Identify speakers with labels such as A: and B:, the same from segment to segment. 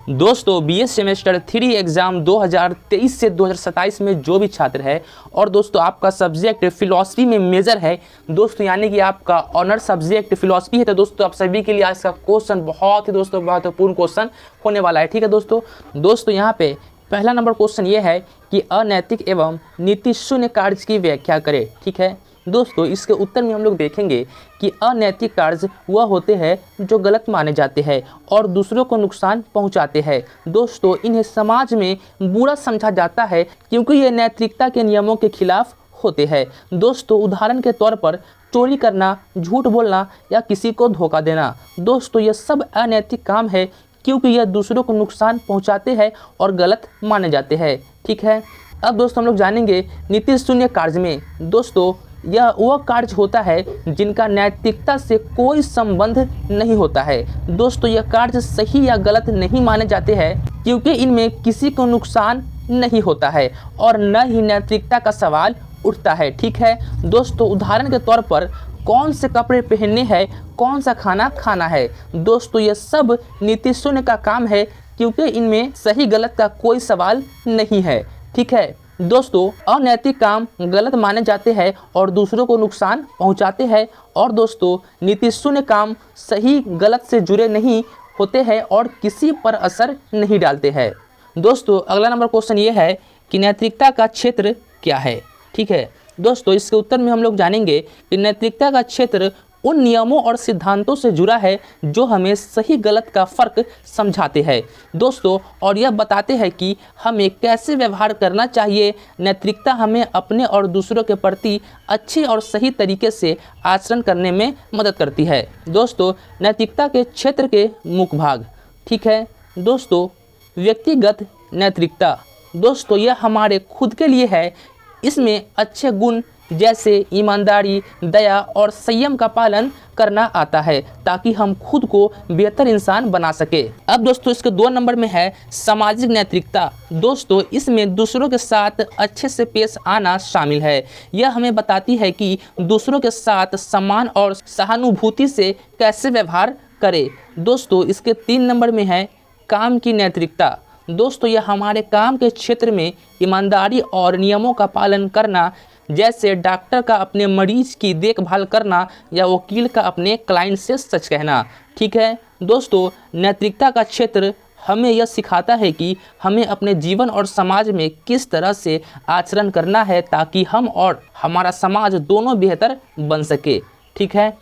A: दोस्तों BS semester 3 exam 2023 से 2027 में जो भी छात्र है और दोस्तों आपका सब्जेक्ट फिलॉसफी में मेजर है दोस्तों, यानी कि आपका ऑनर सब्जेक्ट फिलॉसफी है, तो दोस्तों आप सभी के लिए आज का क्वेश्चन बहुत ही दोस्तों महत्वपूर्ण क्वेश्चन होने वाला है। ठीक है दोस्तों यहाँ पे पहला नंबर क्वेश्चन ये है कि अनैतिक एवं नीति शून्य कार्य की व्याख्या करें। ठीक है दोस्तों, इसके उत्तर में हम लोग देखेंगे कि अनैतिक कार्य वह होते हैं जो गलत माने जाते हैं और दूसरों को नुकसान पहुंचाते हैं। दोस्तों इन्हें समाज में बुरा समझा जाता है क्योंकि ये नैतिकता के नियमों के खिलाफ होते हैं। दोस्तों उदाहरण के तौर पर चोरी करना, झूठ बोलना या किसी को धोखा देना। दोस्तों ये सब अनैतिक काम है क्योंकि यह दूसरों को नुकसान पहुंचाते हैं और गलत माने जाते हैं। ठीक है, अब दोस्तों हम लोग जानेंगे नीति शून्य कार्य में। दोस्तों यह वह कार्य होता है जिनका नैतिकता से कोई संबंध नहीं होता है। दोस्तों यह कार्य सही या गलत नहीं माने जाते हैं क्योंकि इनमें किसी को नुकसान नहीं होता है और न ही नैतिकता का सवाल उठता है। ठीक है दोस्तों, उदाहरण के तौर पर कौन से कपड़े पहनने हैं, कौन सा खाना खाना है। दोस्तों यह सब नीति शून्य का काम है क्योंकि इनमें सही गलत का कोई सवाल नहीं है। ठीक है दोस्तों, अनैतिक काम गलत माने जाते हैं और दूसरों को नुकसान पहुंचाते हैं और दोस्तों नीति शून्य काम सही गलत से जुड़े नहीं होते हैं और किसी पर असर नहीं डालते हैं। दोस्तों अगला नंबर क्वेश्चन ये है कि नैतिकता का क्षेत्र क्या है। ठीक है दोस्तों, इसके उत्तर में हम लोग जानेंगे कि नैतिकता का क्षेत्र उन नियमों और सिद्धांतों से जुड़ा है जो हमें सही गलत का फ़र्क समझाते हैं दोस्तों, और यह बताते हैं कि हमें कैसे व्यवहार करना चाहिए। नैतिकता हमें अपने और दूसरों के प्रति अच्छे और सही तरीके से आचरण करने में मदद करती है। दोस्तों नैतिकता के क्षेत्र के मुख्य भाग। ठीक है दोस्तों, व्यक्तिगत नैतिकता। दोस्तों यह हमारे खुद के लिए है। इसमें अच्छे गुण जैसे ईमानदारी, दया और संयम का पालन करना आता है ताकि हम खुद को बेहतर इंसान बना सके। अब दोस्तों इसके 2 नंबर में है सामाजिक नैतिकता। दोस्तों इसमें दूसरों के साथ अच्छे से पेश आना शामिल है। यह हमें बताती है कि दूसरों के साथ सम्मान और सहानुभूति से कैसे व्यवहार करें। दोस्तों इसके 3 नंबर में है काम की नैतिकता। दोस्तों यह हमारे काम के क्षेत्र में ईमानदारी और नियमों का पालन करना, जैसे डॉक्टर का अपने मरीज की देखभाल करना या वकील का अपने क्लाइंट से सच कहना। ठीक है दोस्तों, नैतिकता का क्षेत्र हमें यह सिखाता है कि हमें अपने जीवन और समाज में किस तरह से आचरण करना है ताकि हम और हमारा समाज दोनों बेहतर बन सके। ठीक है,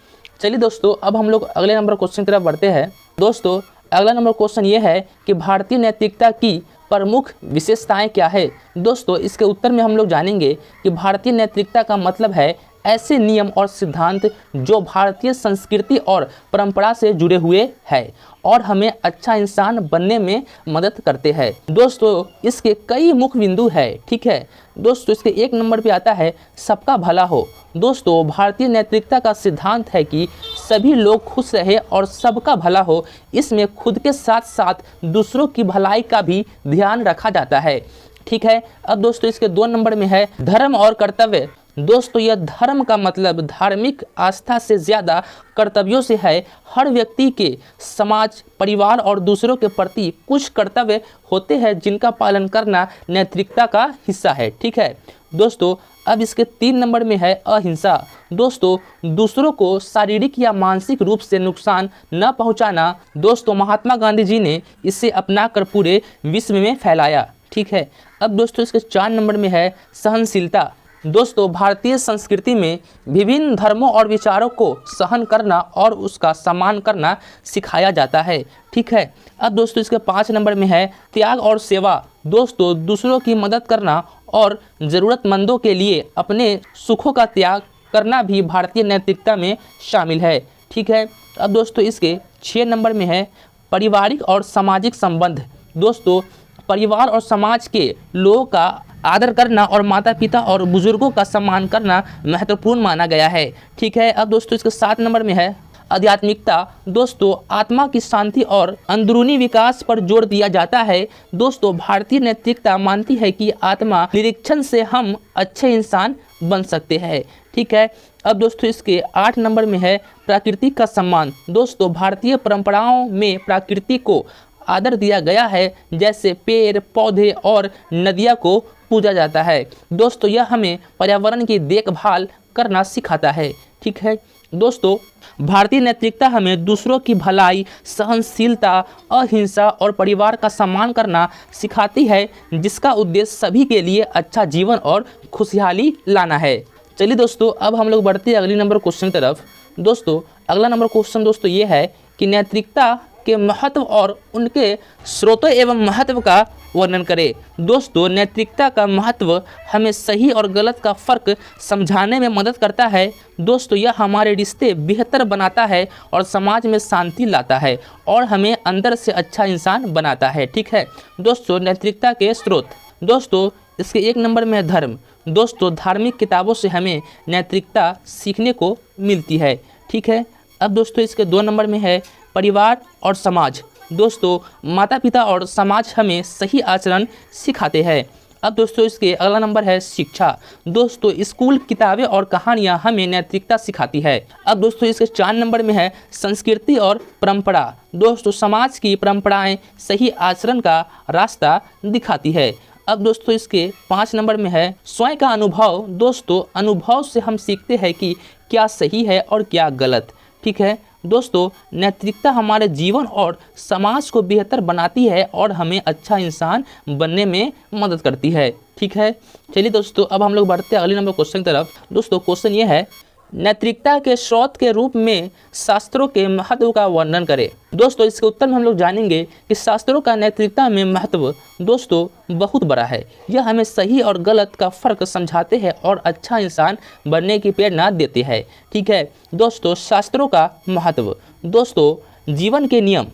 A: चलिए दोस्तों अब हम लोग अगले नंबर क्वेश्चन की तरफ बढ़ते हैं। दोस्तों अगला नंबर क्वेश्चन ये है कि भारतीय नैतिकता की प्रमुख विशेषताएं क्या है। दोस्तों इसके उत्तर में हम लोग जानेंगे कि भारतीय नैतिकता का मतलब है ऐसे नियम और सिद्धांत जो भारतीय संस्कृति और परंपरा से जुड़े हुए हैं और हमें अच्छा इंसान बनने में मदद करते हैं। दोस्तों इसके कई मुख्य बिंदु है। ठीक है दोस्तों, इसके 1 नंबर पे आता है सबका भला हो। दोस्तों भारतीय नैतिकता का सिद्धांत है कि सभी लोग खुश रहे और सबका भला हो। इसमें खुद के साथ साथ दूसरों की भलाई का भी ध्यान रखा जाता है। ठीक है, अब दोस्तों इसके 2 नंबर में है धर्म और कर्तव्य। दोस्तों यह धर्म का मतलब धार्मिक आस्था से ज़्यादा कर्तव्यों से है। हर व्यक्ति के समाज, परिवार और दूसरों के प्रति कुछ कर्तव्य होते हैं जिनका पालन करना नैतिकता का हिस्सा है। ठीक है दोस्तों, अब इसके 3 नंबर में है अहिंसा। दोस्तों दूसरों को शारीरिक या मानसिक रूप से नुकसान न पहुंचाना। दोस्तों महात्मा गांधी जी ने इसे अपनाकर पूरे विश्व में फैलाया। ठीक है, अब दोस्तों इसके 4 नंबर में है सहनशीलता। दोस्तों भारतीय संस्कृति में विभिन्न धर्मों और विचारों को सहन करना और उसका सम्मान करना सिखाया जाता है। ठीक है, अब दोस्तों इसके 5 नंबर में है त्याग और सेवा। दोस्तों दूसरों की मदद करना और ज़रूरतमंदों के लिए अपने सुखों का त्याग करना भी भारतीय नैतिकता में शामिल है। ठीक है, अब दोस्तों इसके 6 नंबर में है पारिवारिक और सामाजिक संबंध। दोस्तों परिवार और समाज के लोगों का आदर करना और माता पिता और बुजुर्गों का सम्मान करना महत्वपूर्ण माना गया है। ठीक है, अब दोस्तों इसके 7 नंबर में है आध्यात्मिकता। दोस्तों आत्मा की शांति और अंदरूनी विकास पर जोर दिया जाता है। दोस्तों भारतीय नैतिकता मानती है कि आत्मा निरीक्षण से हम अच्छे इंसान बन सकते हैं। ठीक है, अब दोस्तों इसके 8 नंबर में है प्रकृति का सम्मान। दोस्तों भारतीय परंपराओं में प्रकृति को आदर दिया गया है, जैसे पेड़ पौधे और नदियाँ को पूजा जाता है। दोस्तों यह हमें पर्यावरण की देखभाल करना सिखाता है। ठीक है दोस्तों, भारतीय नैतिकता हमें दूसरों की भलाई, सहनशीलता, अहिंसा और परिवार का सम्मान करना सिखाती है, जिसका उद्देश्य सभी के लिए अच्छा जीवन और खुशहाली लाना है। चलिए दोस्तों, अब हम लोग बढ़ते हैं अगले नंबर क्वेश्चन की तरफ। दोस्तों अगला नंबर क्वेश्चन दोस्तों ये है कि नैतिकता के महत्व और उनके स्रोतों एवं महत्व का वर्णन करें। दोस्तों नैतिकता का महत्व हमें सही और गलत का फ़र्क समझाने में मदद करता है। दोस्तों यह हमारे रिश्ते बेहतर बनाता है और समाज में शांति लाता है और हमें अंदर से अच्छा इंसान बनाता है। ठीक है दोस्तों, नैतिकता के स्रोत। दोस्तों इसके 1 नंबर में है धर्म। दोस्तों धार्मिक किताबों से हमें नैतिकता सीखने को मिलती है। ठीक है, अब दोस्तों इसके 2 नंबर में है परिवार और समाज। दोस्तों माता पिता और समाज हमें सही आचरण सिखाते हैं। अब दोस्तों इसके अगला नंबर है शिक्षा। दोस्तों स्कूल किताबें और कहानियाँ हमें नैतिकता सिखाती है। अब दोस्तों इसके 4 नंबर में है संस्कृति और परंपरा। दोस्तों समाज की परंपराएं सही आचरण का रास्ता दिखाती है। अब दोस्तों इसके 5 नंबर में है स्वयं का अनुभव। दोस्तों अनुभव से हम सीखते हैं कि क्या सही है और क्या गलत। ठीक है दोस्तों, नैतिकता हमारे जीवन और समाज को बेहतर बनाती है और हमें अच्छा इंसान बनने में मदद करती है। ठीक है, चलिए दोस्तों अब हम लोग बढ़ते हैं अगले नंबर क्वेश्चन की तरफ। दोस्तों क्वेश्चन ये है नैतिकता के स्रोत के रूप में शास्त्रों के महत्व का वर्णन करें। दोस्तों इसके उत्तर में हम लोग जानेंगे कि शास्त्रों का नैतिकता में महत्व दोस्तों बहुत बड़ा है। यह हमें सही और गलत का फ़र्क समझाते हैं और अच्छा इंसान बनने की प्रेरणा देते हैं। ठीक है दोस्तों, शास्त्रों का महत्व। दोस्तों जीवन के नियम।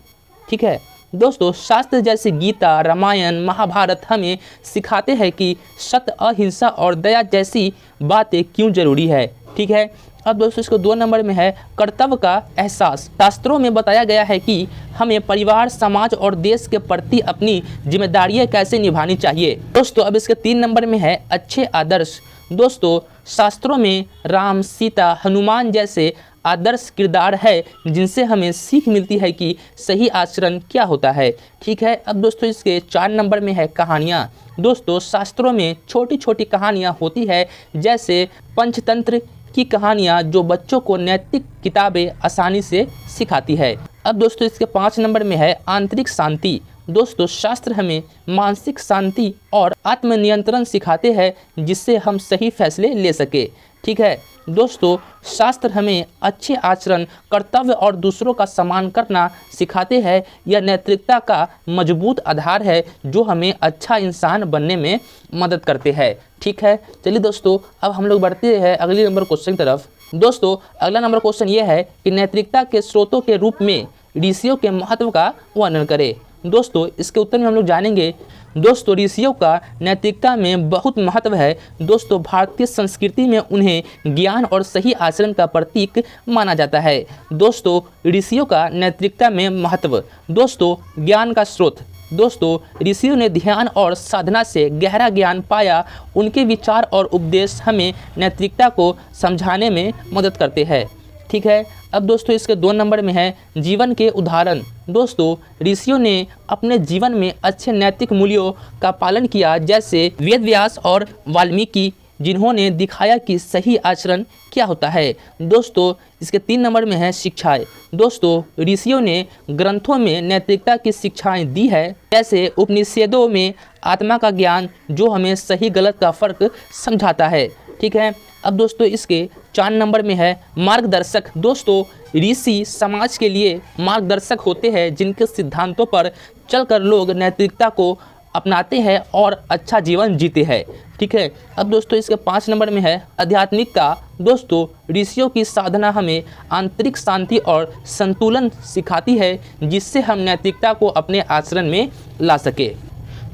A: ठीक है दोस्तों, शास्त्र जैसे गीता, रामायण, महाभारत हमें सिखाते हैं कि सत्य, अहिंसा और दया जैसी बातें क्यों जरूरी है। ठीक है, अब दोस्तों इसको 2 नंबर में है कर्तव्य का एहसास। शास्त्रों में बताया गया है कि हमें परिवार, समाज और देश के प्रति अपनी जिम्मेदारियां कैसे निभानी चाहिए। दोस्तों अब इसके 3 नंबर में है अच्छे आदर्श। दोस्तों शास्त्रों में राम, सीता, हनुमान जैसे आदर्श किरदार है जिनसे हमें सीख मिलती है कि सही आचरण क्या होता है। ठीक है, अब दोस्तों इसके 4 नंबर में है कहानियाँ। दोस्तों शास्त्रों में छोटी छोटी कहानियाँ होती है, जैसे पंचतंत्र की कहानियाँ जो बच्चों को नैतिक किताबें आसानी से सिखाती है। अब दोस्तों इसके 5 नंबर में है आंतरिक शांति। दोस्तों शास्त्र हमें मानसिक शांति और आत्मनियंत्रण सिखाते हैं, जिससे हम सही फैसले ले सके। ठीक है दोस्तों, शास्त्र हमें अच्छे आचरण, कर्तव्य और दूसरों का सम्मान करना सिखाते हैं। यह नैतिकता का मजबूत आधार है जो हमें अच्छा इंसान बनने में मदद करते हैं। ठीक है, चलिए दोस्तों अब हम लोग बढ़ते हैं अगले नंबर क्वेश्चन की तरफ। दोस्तों अगला नंबर क्वेश्चन ये है कि नैतिकता के स्रोतों के रूप में ऋषियों के महत्व का वर्णन करें। दोस्तों इसके उत्तर में हम लोग जानेंगे। दोस्तों ऋषियों का नैतिकता में बहुत महत्व है। दोस्तों भारतीय संस्कृति में उन्हें ज्ञान और सही आचरण का प्रतीक माना जाता है। दोस्तों ऋषियों का नैतिकता में महत्व। दोस्तों ज्ञान का स्रोत। दोस्तों ऋषियों ने ध्यान और साधना से गहरा ज्ञान पाया। उनके विचार और उपदेश हमें नैतिकता को समझाने में मदद करते हैं। ठीक है, अब दोस्तों इसके 2 नंबर में है जीवन के उदाहरण। दोस्तों ऋषियों ने अपने जीवन में अच्छे नैतिक मूल्यों का पालन किया, जैसे वेद व्यास और वाल्मीकि, जिन्होंने दिखाया कि सही आचरण क्या होता है। दोस्तों इसके 3 नंबर में है शिक्षाएं। दोस्तों ऋषियों ने ग्रंथों में नैतिकता की शिक्षाएं दी है, जैसे उपनिषदों में आत्मा का ज्ञान जो हमें सही गलत का फर्क समझाता है। ठीक है, अब दोस्तों इसके 4 नंबर में है मार्गदर्शक। दोस्तों ऋषि समाज के लिए मार्गदर्शक होते हैं, जिनके सिद्धांतों पर चलकर लोग नैतिकता को अपनाते हैं और अच्छा जीवन जीते हैं। ठीक है, अब दोस्तों इसके 5 नंबर में है आध्यात्मिकता। दोस्तों ऋषियों की साधना हमें आंतरिक शांति और संतुलन सिखाती है, जिससे हम नैतिकता को अपने आचरण में ला सके।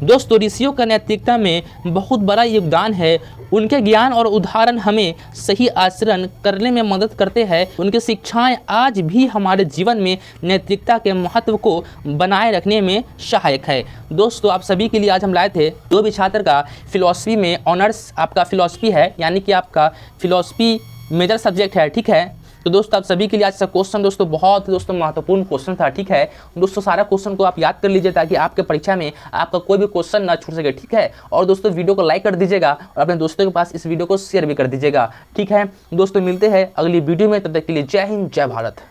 A: दोस्तों ऋषियों का नैतिकता में बहुत बड़ा योगदान है। उनके ज्ञान और उदाहरण हमें सही आचरण करने में मदद करते हैं। उनकी शिक्षाएं आज भी हमारे जीवन में नैतिकता के महत्व को बनाए रखने में सहायक है। दोस्तों आप सभी के लिए आज हम लाए थे, जो भी छात्र का फिलॉसफी में ऑनर्स आपका फिलॉसफी है, यानी कि आपका फिलॉसफी मेजर सब्जेक्ट है, ठीक है, तो दोस्तों आप सभी के लिए आज का क्वेश्चन दोस्तों बहुत दोस्तों महत्वपूर्ण क्वेश्चन था, ठीक है दोस्तों। सारा क्वेश्चन को आप याद कर लीजिए ताकि आपके परीक्षा में आपका कोई भी क्वेश्चन ना छूट सके, ठीक है। और दोस्तों वीडियो को लाइक कर दीजिएगा और अपने दोस्तों के पास इस वीडियो को शेयर भी कर दीजिएगा, ठीक है दोस्तों। मिलते हैं अगली वीडियो में, तब तक के लिए जय हिंद, जय भारत।